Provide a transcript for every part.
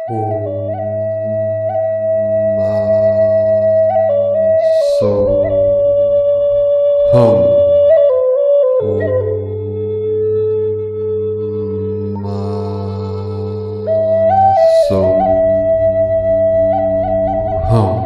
So hum. So hum.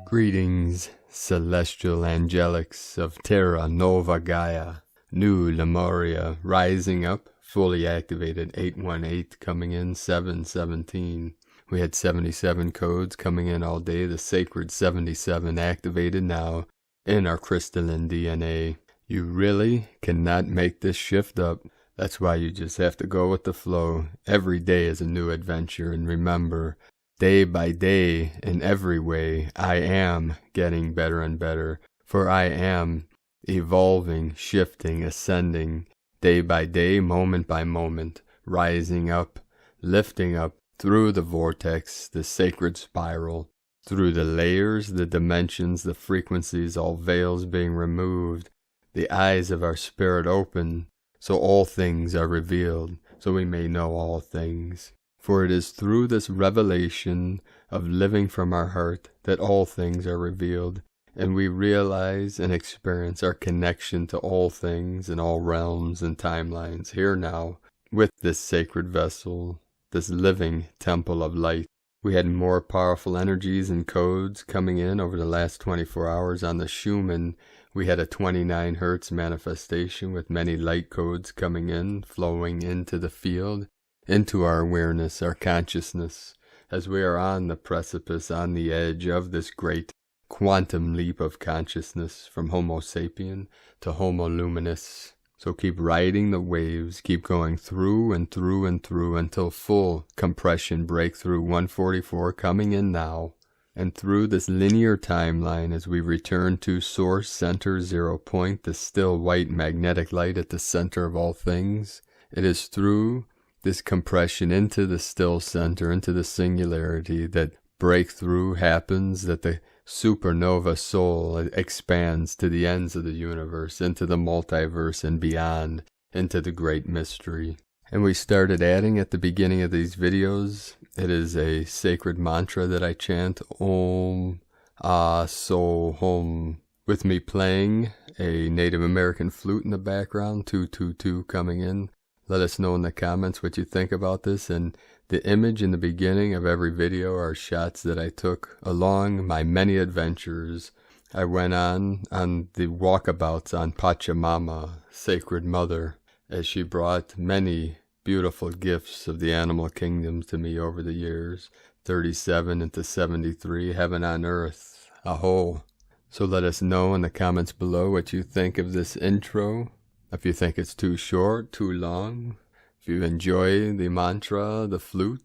Greetings, celestial angelics of Terra Nova Gaia, New Lemuria, rising up, fully activated 818, coming in 717. We had 77 codes coming in all day, the sacred 77 activated now in our crystalline DNA. You really cannot make this shift up. That's why you just have to go with the flow. Every day is a new adventure, and remember, day by day, in every way, I am getting better and better, for I am evolving, shifting, ascending, day by day, moment by moment, rising up, lifting up, through the vortex, the sacred spiral, through the layers, the dimensions, the frequencies, all veils being removed, the eyes of our spirit open, so all things are revealed, so we may know all things. For it is through this revelation of living from our heart that all things are revealed, and we realize and experience our connection to all things in all realms and timelines, here now, with this sacred vessel, this living temple of light. We had more powerful energies and codes coming in over the last 24 hours on the Schumann. We had a 29 Hertz manifestation with many light codes coming in, flowing into the field, into our awareness, our consciousness, as we are on the precipice, on the edge of this great quantum leap of consciousness from Homo sapien to Homo luminous. So keep riding the waves, keep going through and through and through until full compression breakthrough 144 coming in now. And through this linear timeline as we return to source, center, 0 point, the still white magnetic light at the center of all things. It is through this compression into the still center, into the singularity, that breakthrough happens, that the supernova soul expands to the ends of the universe, into the multiverse and beyond, into the great mystery. And we started adding at the beginning of these videos, it is a sacred mantra that I chant, Om, Ah, So, Hum, with me playing a Native American flute in the background, 222 coming in. Let us know in the comments what you think about this, and the image in the beginning of every video are shots that I took along my many adventures. I went on the walkabouts on Pachamama, Sacred Mother, as she brought many beautiful gifts of the animal kingdom to me over the years, 37 into 73, heaven on earth, aho. So let us know in the comments below what you think of this intro. If you think it's too short, too long, if you enjoy the mantra, the flute,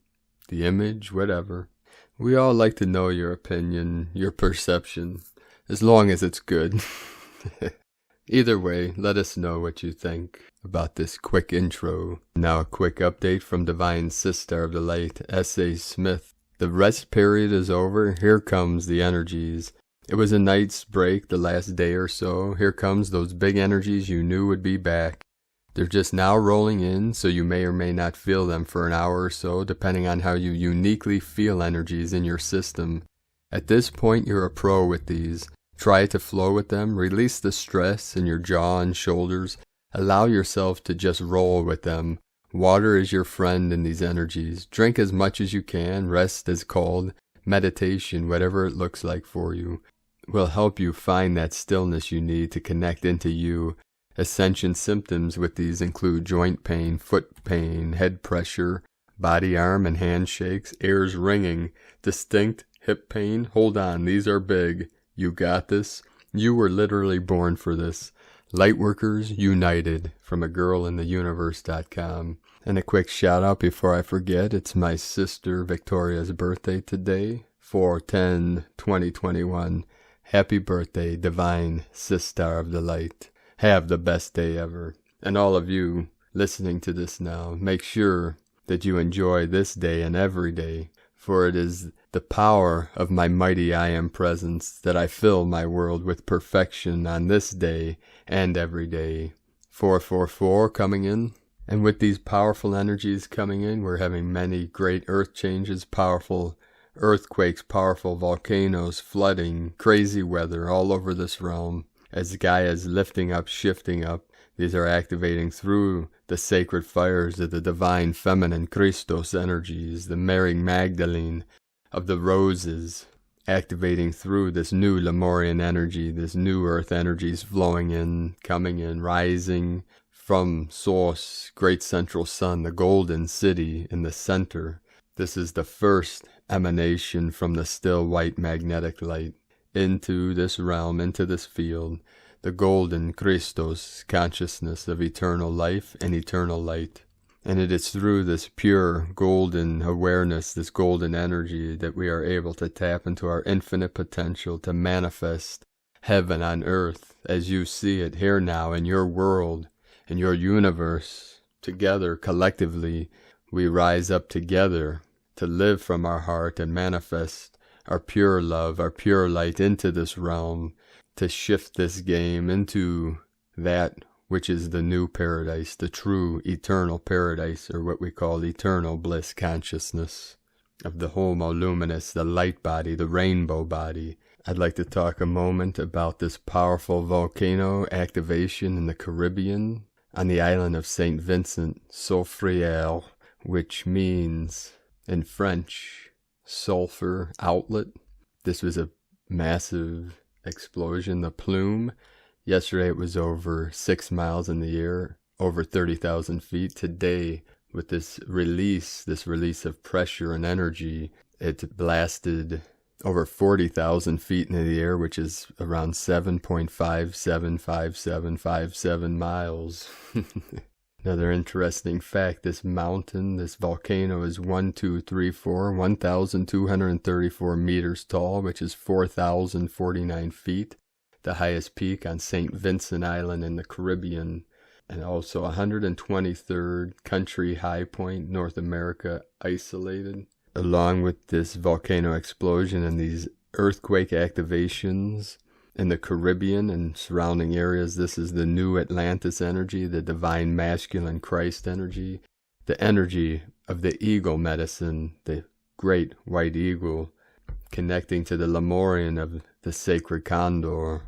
the image, whatever. We all like to know your opinion, your perception, as long as it's good. Either way, let us know what you think about this quick intro. Now a quick update from Divine Sister of the Light, S.A. Smith. The rest period is over. Here comes the energies. It was a night's break the last day or so. Here comes those big energies you knew would be back. They're just now rolling in, so you may or may not feel them for an hour or so, depending on how you uniquely feel energies in your system. At this point, you're a pro with these. Try to flow with them, release the stress in your jaw and shoulders, allow yourself to just roll with them. Water is your friend in these energies. Drink as much as you can, rest as called, meditation, whatever it looks like for you, will help you find that stillness you need to connect into you. Ascension symptoms with these include joint pain, foot pain, head pressure, body, arm, and hand shakes, ears ringing, distinct hip pain. Hold on, these are big. You got this. You were literally born for this. Lightworkers United from agirlintheuniverse.com. And a quick shout out before I forget, it's my sister Victoria's birthday today, 4/10/2021. Happy birthday, Divine Sister of the Light. Have the best day ever. And all of you listening to this now, make sure that you enjoy this day and every day, for it is the power of my mighty I Am presence that I fill my world with perfection on this day and every day. 444 coming in. And with these powerful energies coming in, we're having many great earth changes, powerful earthquakes, powerful volcanoes, flooding, crazy weather all over this realm. As Gaia is lifting up, shifting up, these are activating through the sacred fires of the divine feminine Christos energies, the Mary Magdalene of the roses, activating through this new Lemurian energy, this new earth energies flowing in, coming in, rising from source, great central sun, the golden city in the center. This is the first emanation from the still white magnetic light into this realm, into this field, the golden Christos consciousness of eternal life and eternal light. And it is through this pure golden awareness, this golden energy, that we are able to tap into our infinite potential to manifest heaven on earth as you see it here now in your world, in your universe. Together, collectively, we rise up together to live from our heart and manifest our pure love, our pure light into this realm, to shift this game into that which is the new paradise, the true eternal paradise, or what we call eternal bliss consciousness of the Homo Luminous, the light body, the rainbow body. I'd like to talk a moment about this powerful volcano activation in the Caribbean on the island of St. Vincent, Soufriere, which means in French, sulfur outlet. This was a massive explosion, the plume. Yesterday it was over 6 miles in the air, over 30,000 feet. Today, with this release of pressure and energy, it blasted over 40,000 feet in the air, which is around 7.575757 miles. Another interesting fact, this mountain, this volcano is 1,234 meters tall, which is 4,049 feet. The highest peak on St. Vincent Island in the Caribbean, and also 123rd country high point, North America, isolated. Along with this volcano explosion and these earthquake activations in the Caribbean and surrounding areas, this is the new Atlantis energy, the divine masculine Christ energy, the energy of the eagle medicine, the great white eagle, connecting to the Lemurian of the sacred condor,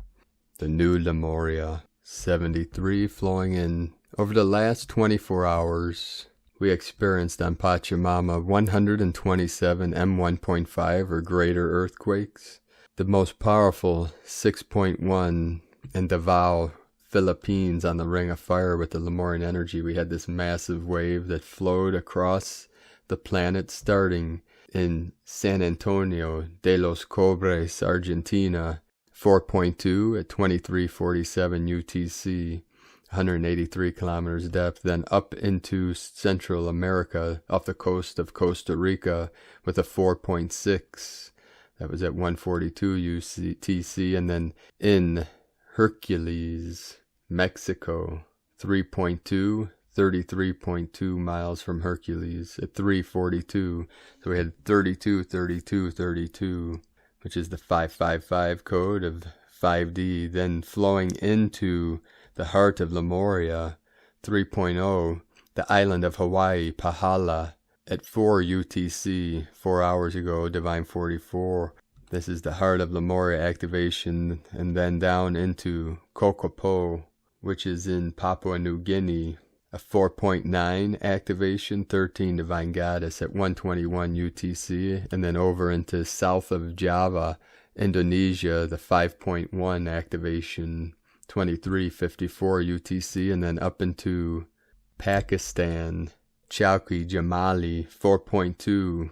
the new Lemuria. 73 flowing in. Over the last 24 hours, we experienced on Pachamama 127 M1.5 or greater earthquakes. The most powerful 6.1 in Davao, Philippines, on the Ring of Fire with the Lemurian energy. We had this massive wave that flowed across the planet, starting in San Antonio de los Cobres, Argentina, 4.2 at 2347 UTC, 183 kilometers depth, then up into Central America off the coast of Costa Rica with a 4.6. That was at 142 UTC, and then in Hercules, Mexico, 3.2, 33.2 miles from Hercules at 342. So we had 32, 32, 32. Which is the 555 code of 5D, then flowing into the heart of Lemuria, 3.0, the island of Hawaii, Pahala, at 4 UTC, 4 hours ago, Divine 44. This is the heart of Lemuria activation, and then down into Kokopo, which is in Papua New Guinea, a 4.9 activation, 13 Divine Goddess at 121 UTC, and then over into south of Java, Indonesia, the 5.1 activation, 2354 UTC, and then up into Pakistan, Chowki Jamali, 4.2,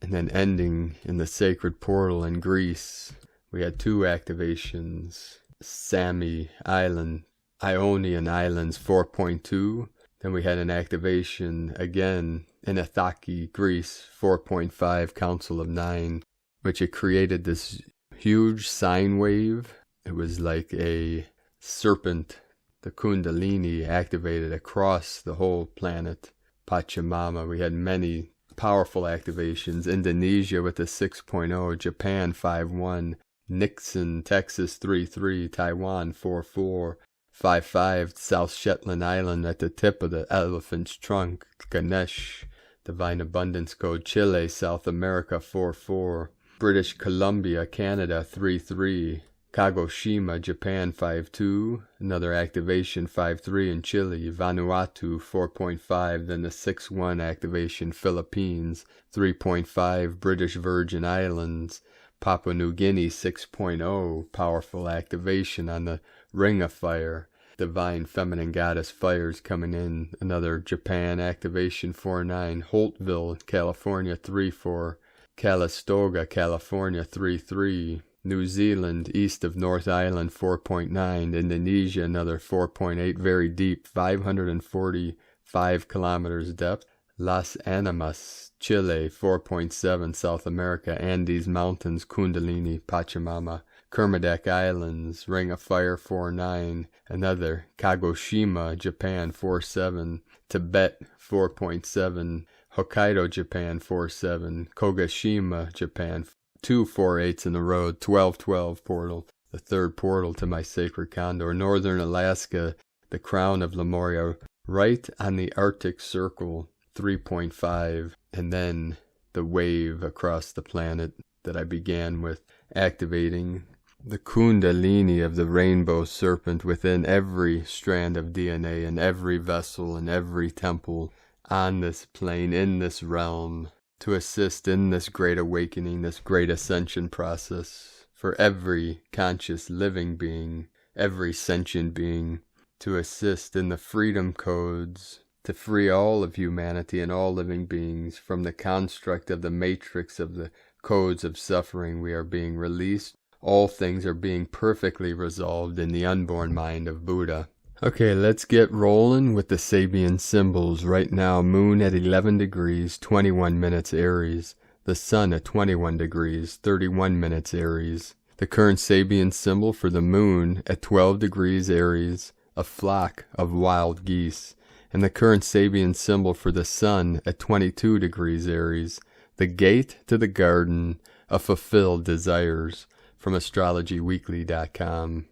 and then ending in the sacred portal in Greece. We had 2 activations, Sami Island, Ionian Islands, 4.2, then we had an activation again in Athaki, Greece, 4.5, Council of 9, which it created this huge sine wave. It was like a serpent, the Kundalini activated across the whole planet. Pachamama, we had many powerful activations. Indonesia with a 6.0, Japan 5.1, Nixon, Texas 3.3, Taiwan 4.4, 5-5, South Shetland Island at the tip of the elephant's trunk, Ganesh. Divine Abundance Code, Chile, South America, 4-4. British Columbia, Canada, 3-3. Kagoshima, Japan, 5-2. Another activation, 5-3 in Chile. Vanuatu, 4.5. Then the 6-1 activation, Philippines, 3.5. British Virgin Islands. Papua New Guinea, 6.0. Powerful activation on the Ring of Fire. Divine Feminine Goddess Fires coming in. Another Japan activation, 4-9. Holtville, California, 3-4. Calistoga, California, 3-3. New Zealand, east of North Island, 4.9. Indonesia, another 4.8, very deep, 545 kilometers depth. Las Animas, Chile, 4.7. South America, Andes Mountains, Kundalini, Pachamama. Kermadec Islands, Ring of Fire, 4-9. Another Kagoshima, Japan, 4-7. Tibet, 4.7. Hokkaido, Japan, 4-7. Kogashima, Japan, 2 4/8s in a row, 12-12 portal, the third portal to my sacred condor. Northern Alaska, the crown of Lemuria, right on the Arctic Circle, 3.5. And then the wave across the planet that I began with, activating the Kundalini of the rainbow serpent within every strand of DNA, in every vessel, in every temple, on this plane, in this realm, to assist in this great awakening, this great ascension process, for every conscious living being, every sentient being, to assist in the freedom codes, to free all of humanity and all living beings from the construct of the matrix of the codes of suffering. We are being released. All things are being perfectly resolved in the unborn mind of Buddha. Okay, let's get rolling with the Sabian symbols. Right now, Moon at 11 degrees, 21 minutes Aries. The Sun at 21 degrees, 31 minutes Aries. The current Sabian symbol for the Moon at 12 degrees Aries, a flock of wild geese. And the current Sabian symbol for the Sun at 22 degrees Aries, the gate to the garden of fulfilled desires. From astrologyweekly.com.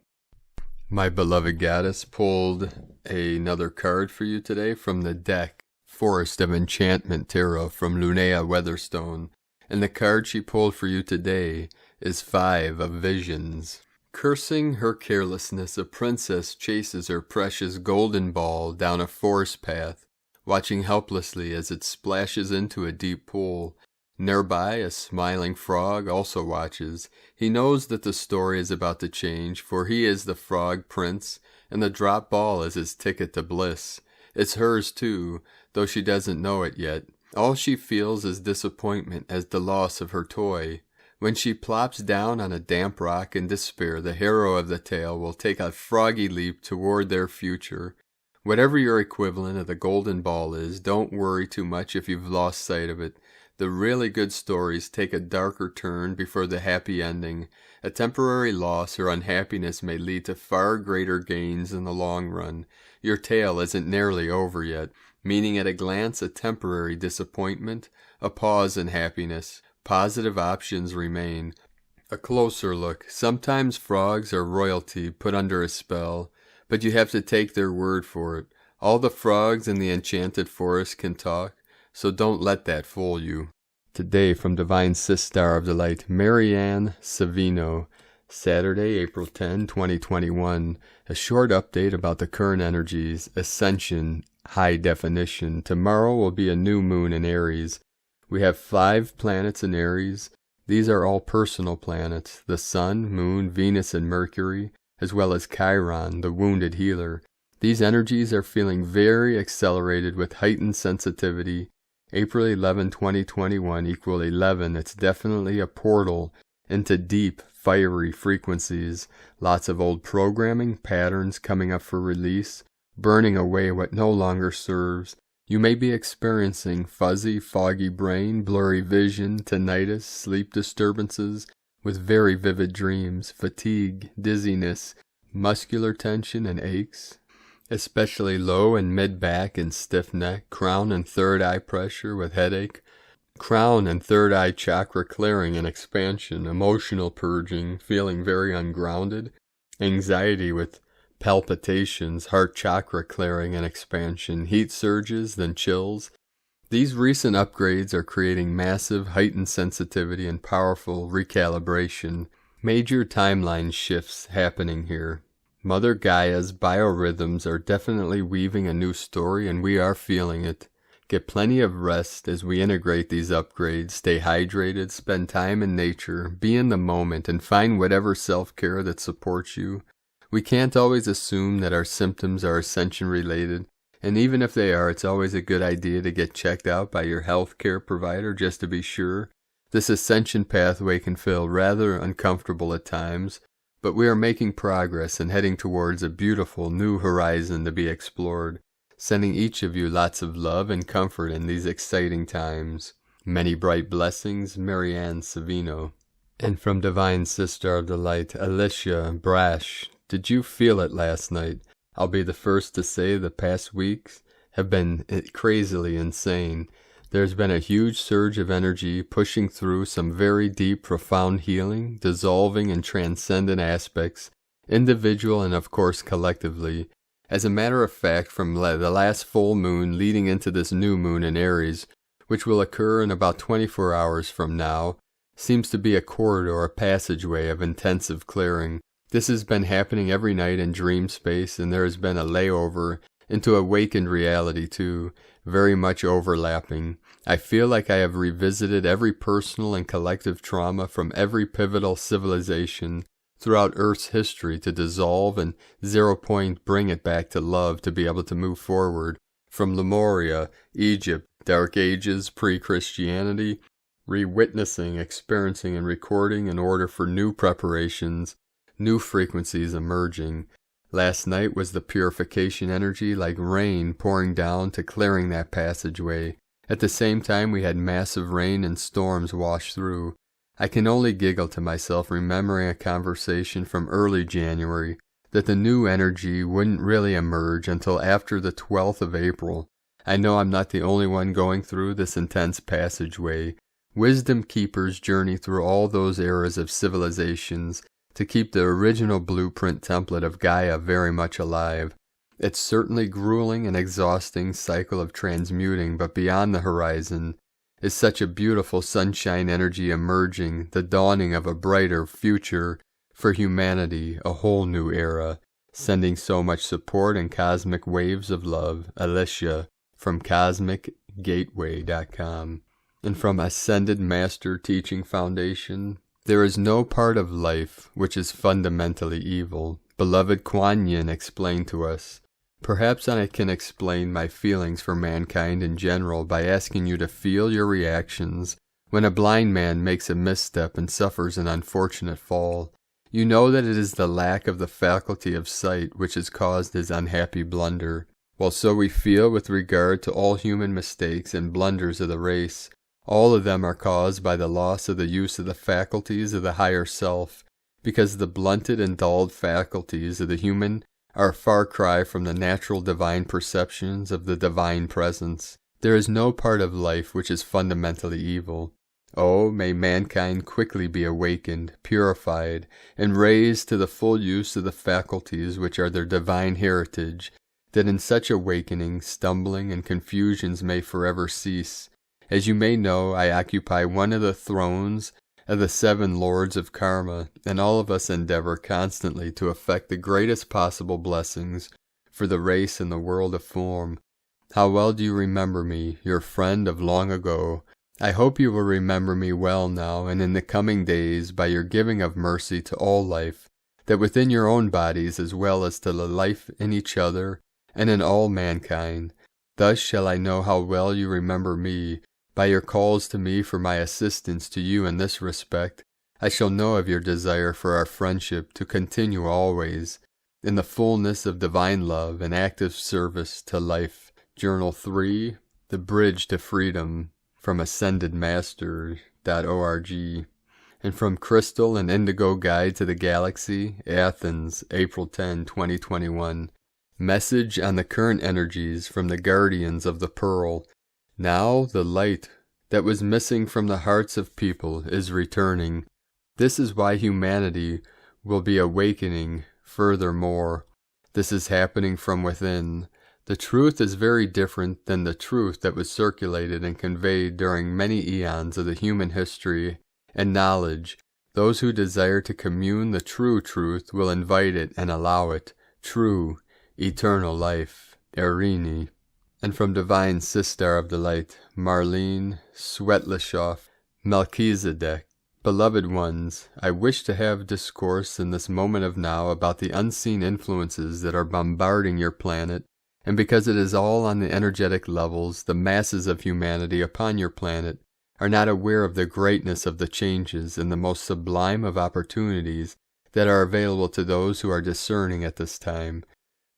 My beloved goddess pulled another card for you today from the deck, Forest of Enchantment Tarot from Lunea Weatherstone. And the card she pulled for you today is 5 of Visions. Cursing her carelessness, a princess chases her precious golden ball down a forest path, watching helplessly as it splashes into a deep pool. Nearby, a smiling frog also watches. He knows that the story is about to change, for he is the frog prince, and the drop ball is his ticket to bliss. It's hers too, though she doesn't know it yet. All she feels is disappointment as the loss of her toy. When she plops down on a damp rock in despair, the hero of the tale will take a froggy leap toward their future. Whatever your equivalent of the golden ball is, don't worry too much if you've lost sight of it. The really good stories take a darker turn before the happy ending. A temporary loss or unhappiness may lead to far greater gains in the long run. Your tale isn't nearly over yet, meaning at a glance a temporary disappointment, a pause in happiness. Positive options remain. A closer look. Sometimes frogs are royalty put under a spell, but you have to take their word for it. All the frogs in the enchanted forest can talk, so don't let that fool you. Today from Divine Sistar of the Light, Marianne Savino, Saturday, April 10, 2021. A short update about the current energies, Ascension, High Definition. Tomorrow will be a new moon in Aries. We have 5 planets in Aries. These are all personal planets, the Sun, Moon, Venus, and Mercury, as well as Chiron, the wounded healer. These energies are feeling very accelerated with heightened sensitivity. April 11, 2021 equal 11. It's definitely a portal into deep, fiery frequencies. Lots of old programming, patterns coming up for release, burning away what no longer serves. You may be experiencing fuzzy, foggy brain, blurry vision, tinnitus, sleep disturbances, with very vivid dreams, fatigue, dizziness, muscular tension, and aches. Especially low and mid-back and stiff neck, crown and third eye pressure with headache, crown and third eye chakra clearing and expansion, emotional purging, feeling very ungrounded, anxiety with palpitations, heart chakra clearing and expansion, heat surges, then chills. These recent upgrades are creating massive heightened sensitivity and powerful recalibration. Major timeline shifts happening here. Mother Gaia's biorhythms are definitely weaving a new story, and we are feeling it. Get plenty of rest as we integrate these upgrades, stay hydrated, spend time in nature, be in the moment, and find whatever self-care that supports you. We can't always assume that our symptoms are ascension-related, and even if they are, it's always a good idea to get checked out by your healthcare provider just to be sure. This ascension pathway can feel rather uncomfortable at times, but we are making progress and heading towards a beautiful new horizon to be explored. Sending each of you lots of love and comfort in these exciting times. Many bright blessings, Marianne Savino. And from Divine Sister of the Light, Alicia Brash. Did you feel it last night? I'll be the first to say the past weeks have been crazily insane. There's been a huge surge of energy pushing through some very deep, profound healing, dissolving and transcendent aspects, individual and of course collectively. As a matter of fact, from the last full moon leading into this new moon in Aries, which will occur in about 24 hours from now, seems to be a corridor, a passageway of intensive clearing. This has been happening every night in dream space, and there has been a layover into awakened reality too, very much overlapping. I feel like I have revisited every personal and collective trauma from every pivotal civilization throughout Earth's history to dissolve and 0 point bring it back to love to be able to move forward. From Lemuria, Egypt, Dark Ages, pre-Christianity, re-witnessing, experiencing, and recording in order for new preparations, new frequencies emerging. Last night was the purification energy like rain pouring down to clearing that passageway. At the same time we had massive rain and storms wash through. I can only giggle to myself remembering a conversation from early January that the new energy wouldn't really emerge until after the 12th of April. I know I'm not the only one going through this intense passageway. Wisdom keepers journey through all those eras of civilizations to keep the original blueprint template of Gaia very much alive. It's certainly grueling and exhausting cycle of transmuting, but beyond the horizon is such a beautiful sunshine energy emerging, the dawning of a brighter future for humanity, a whole new era, sending so much support and cosmic waves of love. Alicia from CosmicGateway.com. And from Ascended Master Teaching Foundation, there is no part of life which is fundamentally evil. Beloved Kuan Yin explained to us. Perhaps I can explain my feelings for mankind in general by asking you to feel your reactions when a blind man makes a misstep and suffers an unfortunate fall. You know that it is the lack of the faculty of sight which has caused his unhappy blunder. Well, so we feel with regard to all human mistakes and blunders of the race. All of them are caused by the loss of the use of the faculties of the higher self, because the blunted and dulled faculties of the human are a far cry from the natural divine perceptions of the divine presence. There is no part of life which is fundamentally evil. Oh, may mankind quickly be awakened, purified, and raised to the full use of the faculties which are their divine heritage, that in such awakening, stumbling and confusions may forever cease. As you may know, I occupy one of the thrones of the 7 lords of karma, and all of us endeavor constantly to effect the greatest possible blessings for the race and the world of form. How well do you remember me, your friend of long ago? I hope you will remember me well now and in the coming days by your giving of mercy to all life, that within your own bodies as well as to the life in each other and in all mankind. Thus shall I know how well you remember me. By your calls to me for my assistance to you in this respect, I shall know of your desire for our friendship to continue always, in the fullness of divine love and active service to life. Journal 3, The Bridge to Freedom, from AscendedMaster.org. And from Crystal and Indigo Guide to the Galaxy, Athens, April 10, 2021. Message on the current energies from the Guardians of the Pearl. Now the light that was missing from the hearts of people is returning. This is why humanity will be awakening furthermore. This is happening from within. The truth is very different than the truth that was circulated and conveyed during many eons of the human history and knowledge. Those who desire to commune the true truth will invite it and allow it. True, eternal life. Erini. And from Divine Sister of the Light, Marlene Svetlashoff, Melchizedek. Beloved ones, I wish to have discourse in this moment of now about the unseen influences that are bombarding your planet, and because it is all on the energetic levels, the masses of humanity upon your planet are not aware of the greatness of the changes and the most sublime of opportunities that are available to those who are discerning at this time.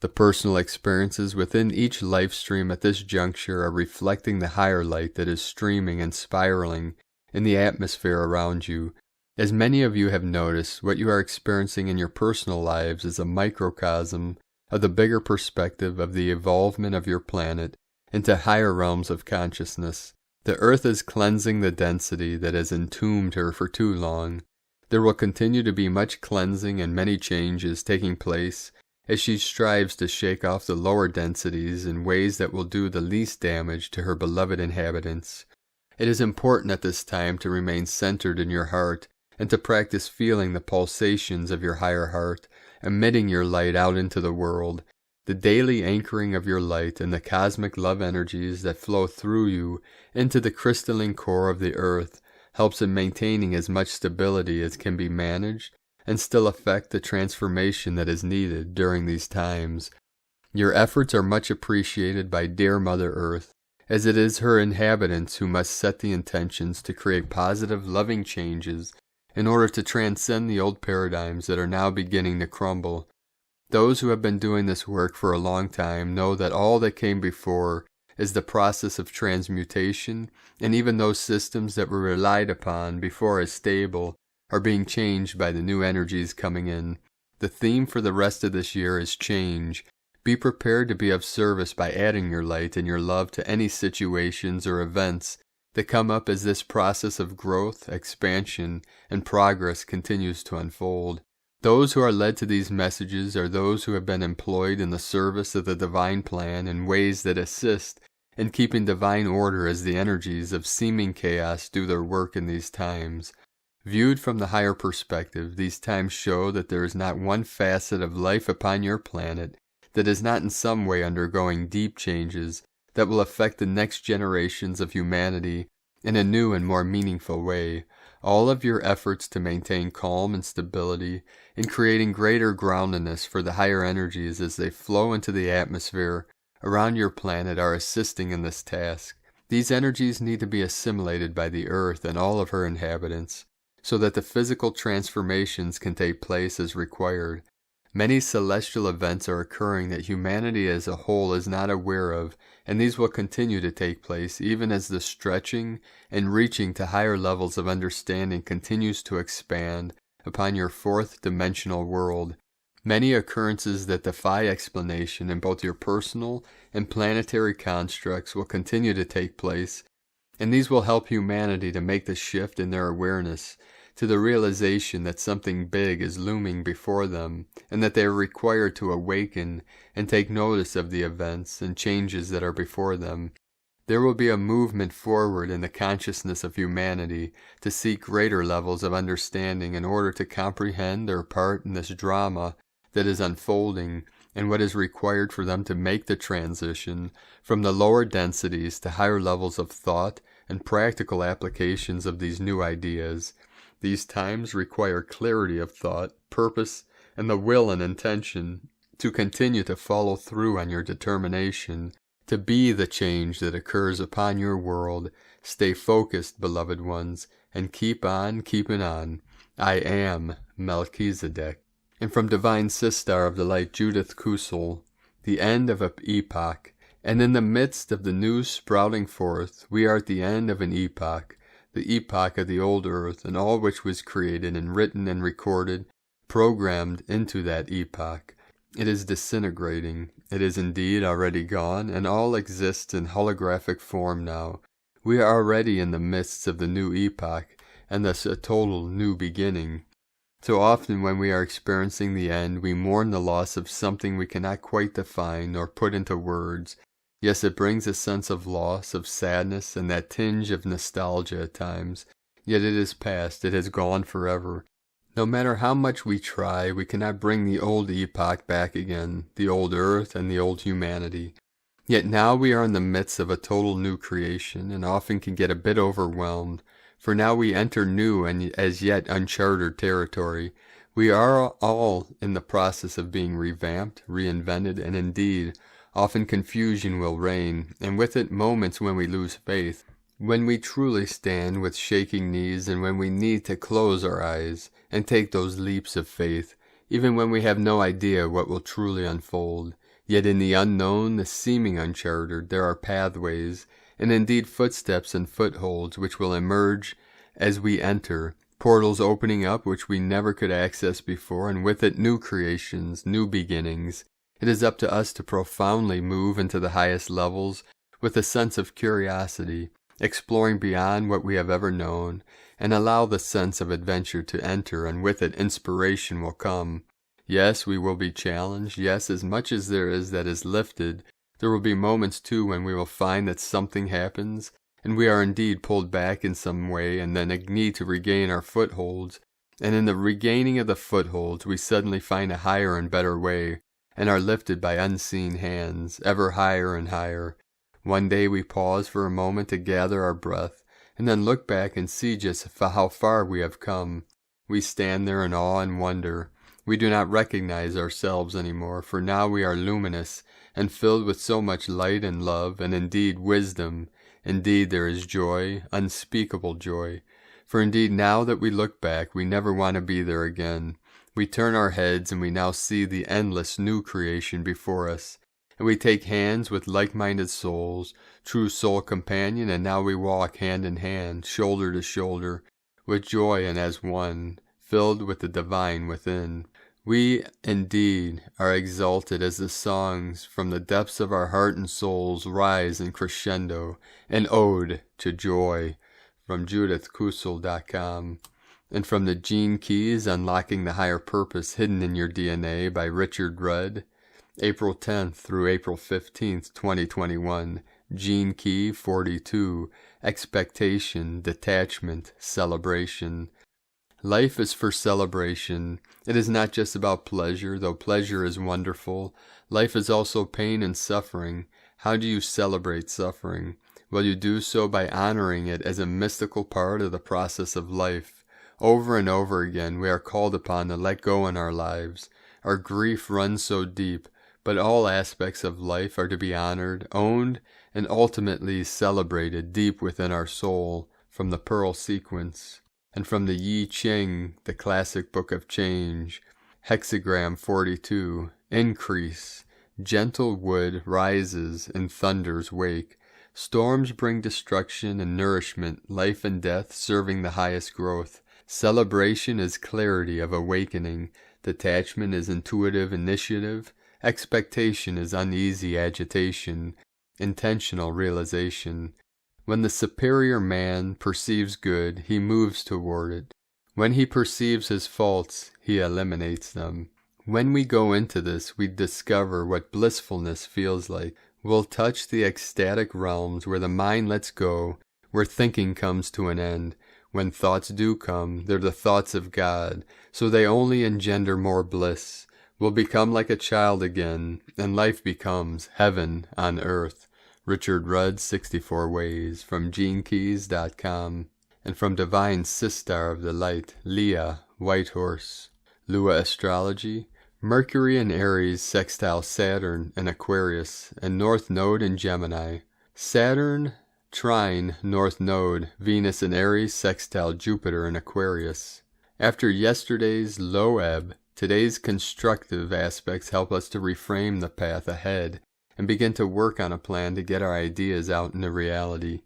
The personal experiences within each life stream at this juncture are reflecting the higher light that is streaming and spiraling in the atmosphere around you. As many of you have noticed, what you are experiencing in your personal lives is a microcosm of the bigger perspective of the evolvement of your planet into higher realms of consciousness. The earth is cleansing the density that has entombed her for too long. There will continue to be much cleansing and many changes taking place as she strives to shake off the lower densities in ways that will do the least damage to her beloved inhabitants. It is important at this time to remain centered in your heart and to practice feeling the pulsations of your higher heart, emitting your light out into the world. The daily anchoring of your light and the cosmic love energies that flow through you into the crystalline core of the earth helps in maintaining as much stability as can be managed and still affect the transformation that is needed during these times. Your efforts are much appreciated by dear Mother Earth, as it is her inhabitants who must set the intentions to create positive, loving changes in order to transcend the old paradigms that are now beginning to crumble. Those who have been doing this work for a long time know that all that came before is the process of transmutation, and even those systems that were relied upon before as stable are being changed by the new energies coming in. The theme for the rest of this year is change. Be prepared to be of service by adding your light and your love to any situations or events that come up as this process of growth, expansion, and progress continues to unfold. Those who are led to these messages are those who have been employed in the service of the divine plan in ways that assist in keeping divine order as the energies of seeming chaos do their work in these times. Viewed from the higher perspective, these times show that there is not one facet of life upon your planet that is not in some way undergoing deep changes that will affect the next generations of humanity in a new and more meaningful way. All of your efforts to maintain calm and stability in creating greater groundedness for the higher energies as they flow into the atmosphere around your planet are assisting in this task. These energies need to be assimilated by the earth and all of her inhabitants, so that the physical transformations can take place as required. Many celestial events are occurring that humanity as a whole is not aware of, and these will continue to take place even as the stretching and reaching to higher levels of understanding continues to expand upon your fourth dimensional world. Many occurrences that defy explanation in both your personal and planetary constructs will continue to take place, and these will help humanity to make the shift in their awareness to the realization that something big is looming before them, and that they are required to awaken and take notice of the events and changes that are before them. There will be a movement forward in the consciousness of humanity to seek greater levels of understanding in order to comprehend their part in this drama that is unfolding, and what is required for them to make the transition from the lower densities to higher levels of thought and practical applications of these new ideas. These times require clarity of thought, purpose, and the will and intention to continue to follow through on your determination to be the change that occurs upon your world. Stay focused, beloved ones, and keep on keeping on. I am Melchizedek. And from Divine Sister of the Light, Judith Kusel, the end of an epoch, and in the midst of the new sprouting forth, we are at the end of an epoch, the epoch of the old earth, and all which was created and written and recorded, programmed into that epoch. It is disintegrating. It is indeed already gone, and all exists in holographic form now. We are already in the midst of the new epoch, and thus a total new beginning. So often when we are experiencing the end, we mourn the loss of something we cannot quite define nor put into words. Yes, it brings a sense of loss, of sadness, and that tinge of nostalgia at times. Yet it is past, it has gone forever. No matter how much we try, we cannot bring the old epoch back again, the old earth and the old humanity. Yet now we are in the midst of a total new creation, and often can get a bit overwhelmed. For now we enter new and as yet uncharted territory. We are all in the process of being revamped, reinvented, and indeed, often confusion will reign, and with it moments when we lose faith, when we truly stand with shaking knees, and when we need to close our eyes and take those leaps of faith, even when we have no idea what will truly unfold. Yet in the unknown, the seeming uncharted, there are pathways, and indeed footsteps and footholds which will emerge as we enter, portals opening up which we never could access before, and with it new creations, new beginnings. It is up to us to profoundly move into the highest levels with a sense of curiosity, exploring beyond what we have ever known, and allow the sense of adventure to enter, and with it inspiration will come. Yes, we will be challenged. Yes, as much as there is that is lifted, there will be moments too when we will find that something happens, and we are indeed pulled back in some way, and then need to regain our footholds. And in the regaining of the footholds, we suddenly find a higher and better way, and are lifted by unseen hands, ever higher and higher. One day we pause for a moment to gather our breath, and then look back and see just how far we have come. We stand there in awe and wonder. We do not recognize ourselves anymore, for now we are luminous and filled with so much light and love, and indeed wisdom. Indeed there is joy, unspeakable joy. For indeed now that we look back, we never want to be there again. We turn our heads and we now see the endless new creation before us. And we take hands with like-minded souls, true soul companion, and now we walk hand in hand, shoulder to shoulder, with joy and as one, filled with the divine within. We, indeed, are exalted as the songs from the depths of our heart and souls rise in crescendo, an ode to joy, from JudithKusel.com, and from the Gene Keys, Unlocking the Higher Purpose Hidden in Your DNA by Richard Rudd, April 10th through April 15th, 2021, Gene Key 42, Expectation, Detachment, Celebration. Life is for celebration. It is not just about pleasure, though pleasure is wonderful. Life is also pain and suffering. How do you celebrate suffering? Well, you do so by honoring it as a mystical part of the process of life. Over and over again, we are called upon to let go in our lives. Our grief runs so deep, but all aspects of life are to be honored, owned, and ultimately celebrated deep within our soul, from the Pearl Sequence. And from the Yi Ching, the classic book of change, hexagram 42, increase, gentle wood rises in thunder's wake. Storms bring destruction and nourishment, life and death serving the highest growth. Celebration is clarity of awakening, detachment is intuitive initiative, expectation is uneasy agitation, intentional realization. When the superior man perceives good, he moves toward it. When he perceives his faults, he eliminates them. When we go into this, we discover what blissfulness feels like. We'll touch the ecstatic realms where the mind lets go, where thinking comes to an end. When thoughts do come, they're the thoughts of God, so they only engender more bliss. We'll become like a child again, and life becomes heaven on earth. Richard Rudd, 64 Ways, from GeneKeys.com, and from Divine Sistar of the Light, Leah, Whitehorse. Lua Astrology, Mercury in Aries sextile Saturn in Aquarius, and North Node in Gemini. Saturn trine North Node, Venus in Aries sextile Jupiter in Aquarius. After yesterday's low ebb, today's constructive aspects help us to reframe the path ahead and begin to work on a plan to get our ideas out into reality.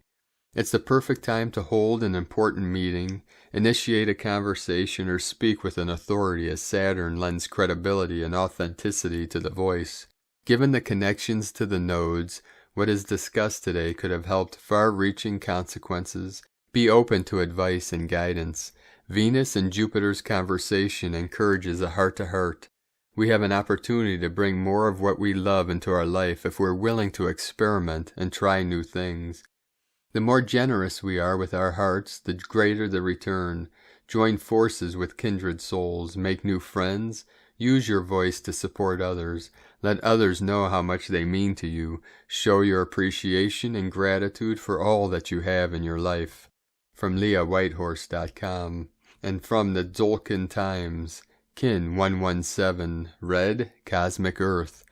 It's the perfect time to hold an important meeting, initiate a conversation, or speak with an authority, as Saturn lends credibility and authenticity to the voice. Given the connections to the nodes, what is discussed today could have helped far-reaching consequences. Be open to advice and guidance. Venus and Jupiter's conversation encourages a heart-to-heart. We have an opportunity to bring more of what we love into our life if we're willing to experiment and try new things. The more generous we are with our hearts, the greater the return. Join forces with kindred souls, make new friends, use your voice to support others, let others know how much they mean to you, show your appreciation and gratitude for all that you have in your life. From LeahWhitehorse.com. And from the Tzolk'in Times, Kin 117, Red, Cosmic Earth.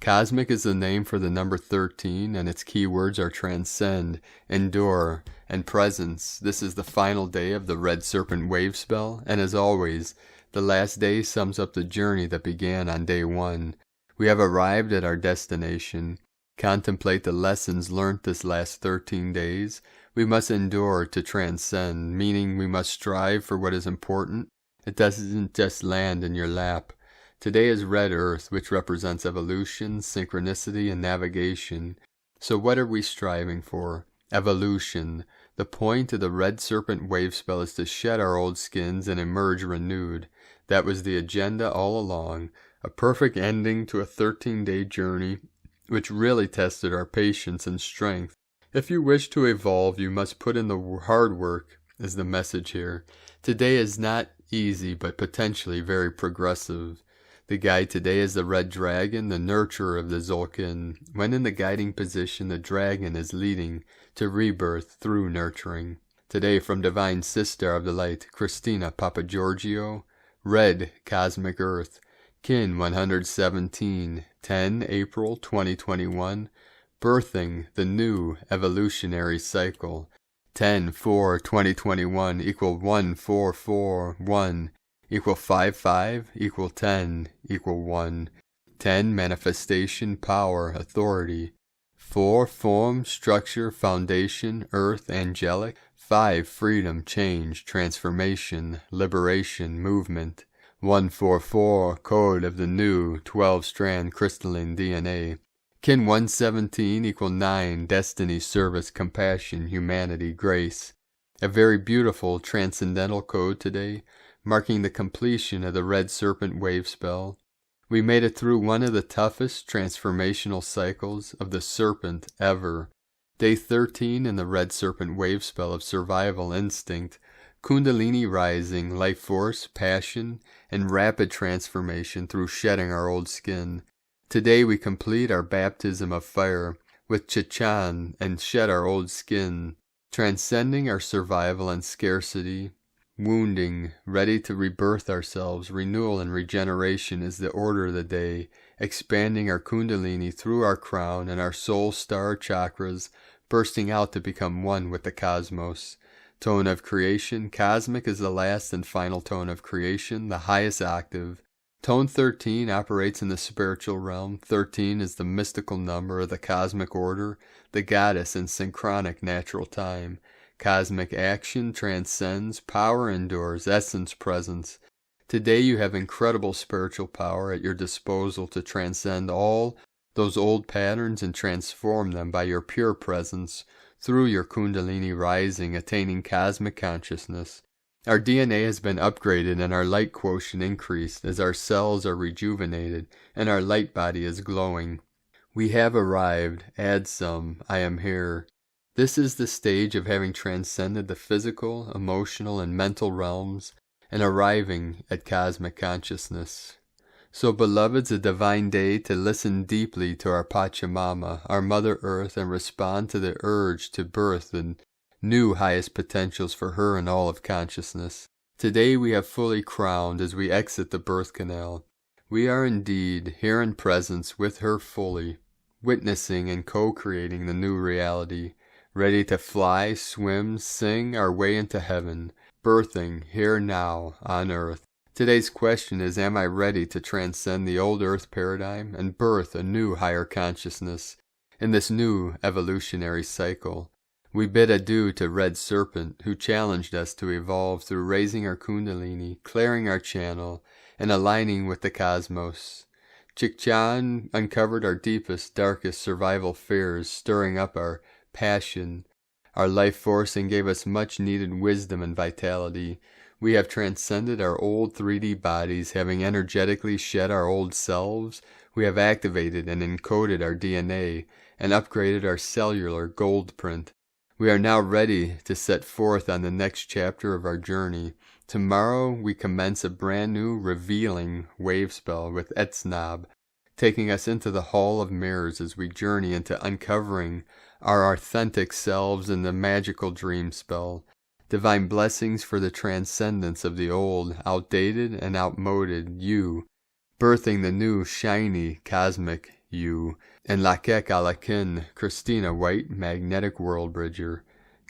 Cosmic is the name for the number 13, and its keywords are transcend, endure, and presence. This is the final day of the Red Serpent wave spell, and as always, the last day sums up the journey that began on day 1. We have arrived at our destination. Contemplate the lessons learnt this last 13 days. We must endure to transcend, meaning we must strive for what is important. It doesn't just land in your lap. Today is Red Earth, which represents evolution, synchronicity, and navigation. So what are we striving for? Evolution. The point of the Red Serpent wave spell is to shed our old skins and emerge renewed. That was the agenda all along. A perfect ending to a 13-day journey, which really tested our patience and strength. If you wish to evolve, you must put in the hard work, is the message here. Today is not easy, but potentially very progressive. The guide today is the Red Dragon, the nurturer of the Tzolk'in. When in the guiding position, the dragon is leading to rebirth through nurturing. Today from Divine Sister of the Light, Christina Papagiorgio, Red Cosmic Earth, Kin 117, 10 April 2021, birthing the new evolutionary cycle. 10-4-2021 equal 1-4-4-1 equal 5-5 equal 10 equal 1. 10 manifestation, power, authority. 4 form, structure, foundation, earth, angelic. 5 freedom, change, transformation, liberation, movement. 144 code of the new 12-strand crystalline DNA. Kin 117 equal 9 destiny, service, compassion, humanity, grace. A very beautiful transcendental code today, marking the completion of the Red Serpent wave spell. We made it through one of the toughest transformational cycles of the Serpent ever. Day 13 in the Red Serpent wave spell of survival instinct, Kundalini rising, life force, passion, and rapid transformation through shedding our old skin. Today we complete our baptism of fire with Chichan and shed our old skin, transcending our survival and scarcity. Wounding, ready to rebirth ourselves, renewal and regeneration is the order of the day, expanding our Kundalini through our crown and our soul star chakras, bursting out to become one with the cosmos. Tone of creation, cosmic is the last and final tone of creation, the highest octave. Tone 13 operates in the spiritual realm. 13 is the mystical number of the cosmic order, the goddess in synchronic natural time. Cosmic action transcends, power endures, essence presence. Today you have incredible spiritual power at your disposal to transcend all those old patterns and transform them by your pure presence through your Kundalini rising, attaining cosmic consciousness. Our DNA has been upgraded and our light quotient increased as our cells are rejuvenated and our light body is glowing. We have arrived. Add some. I am here. This is the stage of having transcended the physical, emotional, and mental realms and arriving at cosmic consciousness. So, beloveds, a divine day to listen deeply to our Pachamama, our Mother Earth, and respond to the urge to birth the new highest potentials for her and all of consciousness. Today we have fully crowned as we exit the birth canal. We are indeed here in presence with her fully, witnessing and co-creating the new reality. Ready to fly, swim, sing our way into heaven, birthing here now on earth. Today's question is, am I ready to transcend the old earth paradigm and birth a new higher consciousness in this new evolutionary cycle? We bid adieu to Red Serpent, who challenged us to evolve through raising our Kundalini, clearing our channel, and aligning with the cosmos. Chichan uncovered our deepest, darkest survival fears, stirring up our passion, our life force and gave us much needed wisdom and vitality. We have transcended our old 3D bodies, having energetically shed our old selves. We have activated and encoded our DNA and upgraded our cellular gold print. We are now ready to set forth on the next chapter of our journey. Tomorrow we commence a brand new revealing wave spell with Etsnob, taking us into the Hall of Mirrors as we journey into uncovering our authentic selves in the magical dream spell. Divine blessings for the transcendence of the old, outdated, and outmoded you, birthing the new, shiny, cosmic you. And Lakek Alakin, Christina White, Magnetic World Bridger,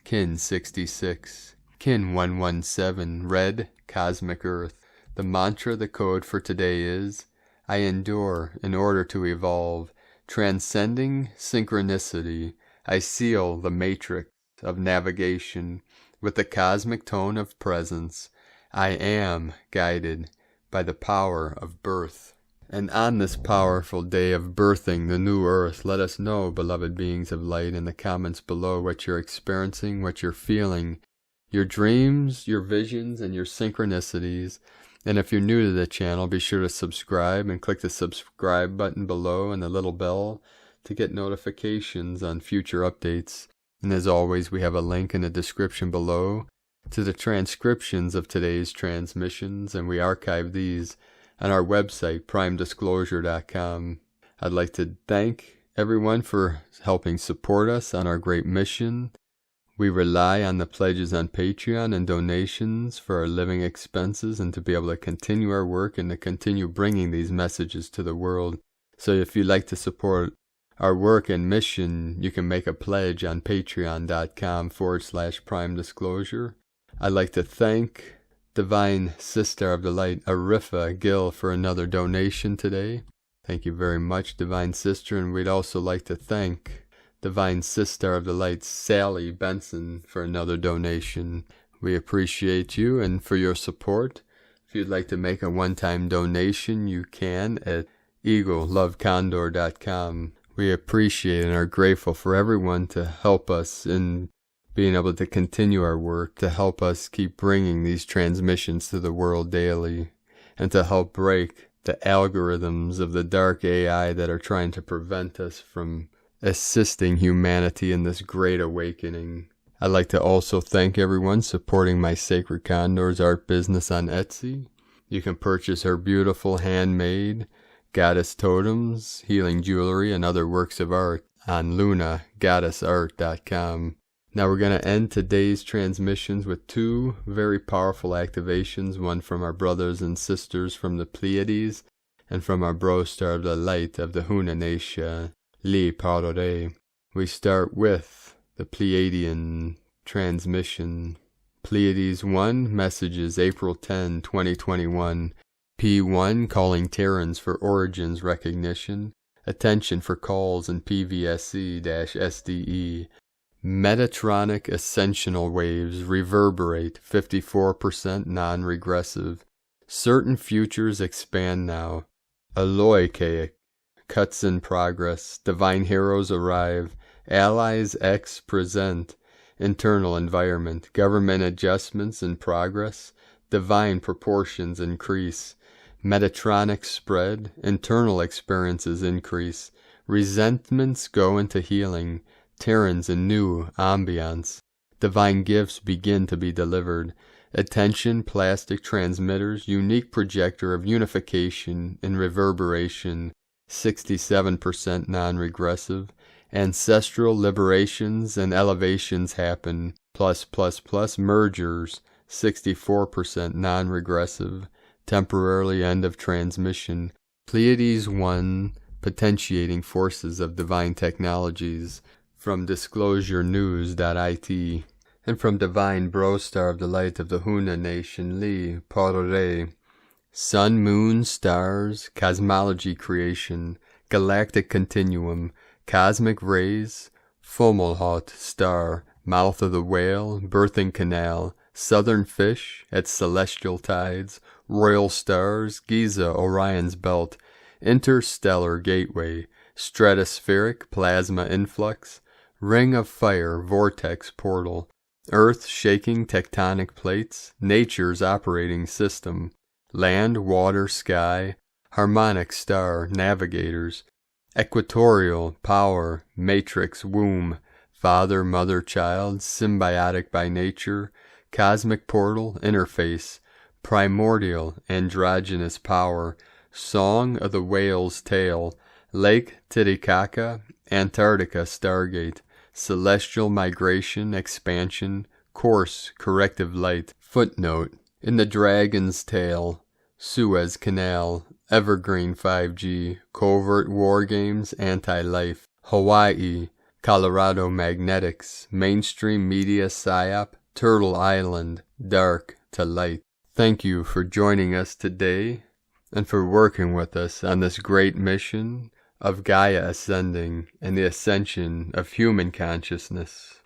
Kin 66, Kin 117, Red, Cosmic Earth. The mantra, the code for today is, I endure in order to evolve, transcending synchronicity. I seal the matrix of navigation with the cosmic tone of presence. I am guided by the power of birth. And on this powerful day of birthing the new earth, let us know, beloved beings of light, in the comments below what you're experiencing, what you're feeling, your dreams, your visions, and your synchronicities. And if you're new to the channel, be sure to subscribe and click the subscribe button below and the little bell to get notifications on future updates. And as always, we have a link in the description below to the transcriptions of today's transmissions, and we archive these on our website, primedisclosure.com. I'd like to thank everyone for helping support us on our great mission. We rely on the pledges on Patreon and donations for our living expenses and to be able to continue our work and to continue bringing these messages to the world. So if you'd like to support our work and mission, you can make a pledge on patreon.com/primedisclosure. I'd like to thank Divine Sister of the Light, Arifa Gill, for another donation today. Thank you very much, Divine Sister. And we'd also like to thank Divine Sister of the Light, Sally Benson, for another donation. We appreciate you and for your support. If you'd like to make a one-time donation, you can at eaglelovecondor.com. We appreciate and are grateful for everyone to help us in being able to continue our work, to help us keep bringing these transmissions to the world daily, and to help break the algorithms of the dark AI that are trying to prevent us from assisting humanity in this great awakening. I'd like to also thank everyone supporting my Sacred Condors art business on Etsy. You can purchase her beautiful handmade goddess totems, healing jewelry, and other works of art on lunagoddessart.com. Now we're going to end today's transmissions with two very powerful activations, one from our brothers and sisters from the Pleiades, and from our bro star of the light of the Hunanesha, Li Parore. We start with the Pleiadian transmission. Pleiades 1, messages April 10, 2021. P1, calling Terrans for origins recognition. Attention for calls in PVSC-SDE. Metatronic ascensional waves reverberate, 54% non-regressive. Certain futures expand now. Aloikaic, cuts in progress. Divine heroes arrive. Allies X present. Internal environment. Government adjustments in progress. Divine proportions increase. Metatronic spread. Internal experiences increase. Resentments go into healing. Terrans in new ambiance. Divine gifts begin to be delivered. Attention, plastic transmitters, unique projector of unification and reverberation, 67% non-regressive. Ancestral liberations and elevations happen, +++ mergers, 64% non-regressive. Temporarily end of transmission. Pleiades 1, potentiating forces of divine technologies. From disclosurenews.it, and from Divine Bro Star of the Light of the Huna Nation, Li Parore. Sun, moon, stars, cosmology creation, galactic continuum, cosmic rays, Fomalhaut star, mouth of the whale, birthing canal, southern fish at celestial tides, royal stars, Giza, Orion's belt, interstellar gateway, stratospheric plasma influx, ring of fire, vortex portal, earth shaking tectonic plates, nature's operating system, land, water, sky, harmonic star, navigators, equatorial, power, matrix, womb, father, mother, child, symbiotic by nature, cosmic portal, interface, primordial, androgynous power, song of the whale's tail, Lake Titicaca, Antarctica stargate, celestial migration, expansion, course, corrective light. Footnote: in the dragon's tail, Suez Canal, evergreen 5G, covert war games, anti-life, Hawaii, Colorado magnetics, mainstream media psyop, Turtle Island, dark to light. Thank you for joining us today and for working with us on this great mission of Gaia ascending and the ascension of human consciousness.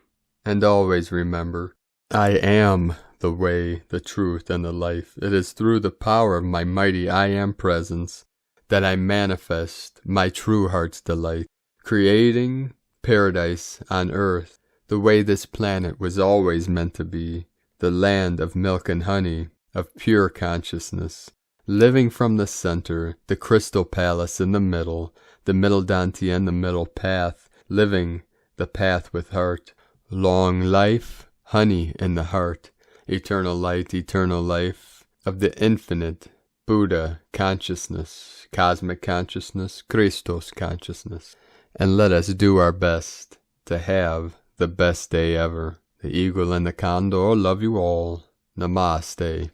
And always remember, I am the way, the truth, and the life. It is through the power of my mighty I Am presence that I manifest my true heart's delight, creating paradise on earth, the way this planet was always meant to be, the land of milk and honey, of pure consciousness, living from the center, the crystal palace in the middle dantian, the middle path, living the path with heart, long life, honey in the heart, eternal light, eternal life of the infinite Buddha consciousness, cosmic consciousness, Christos consciousness. And let us do our best to have the best day ever. The eagle and the condor love you all. Namaste.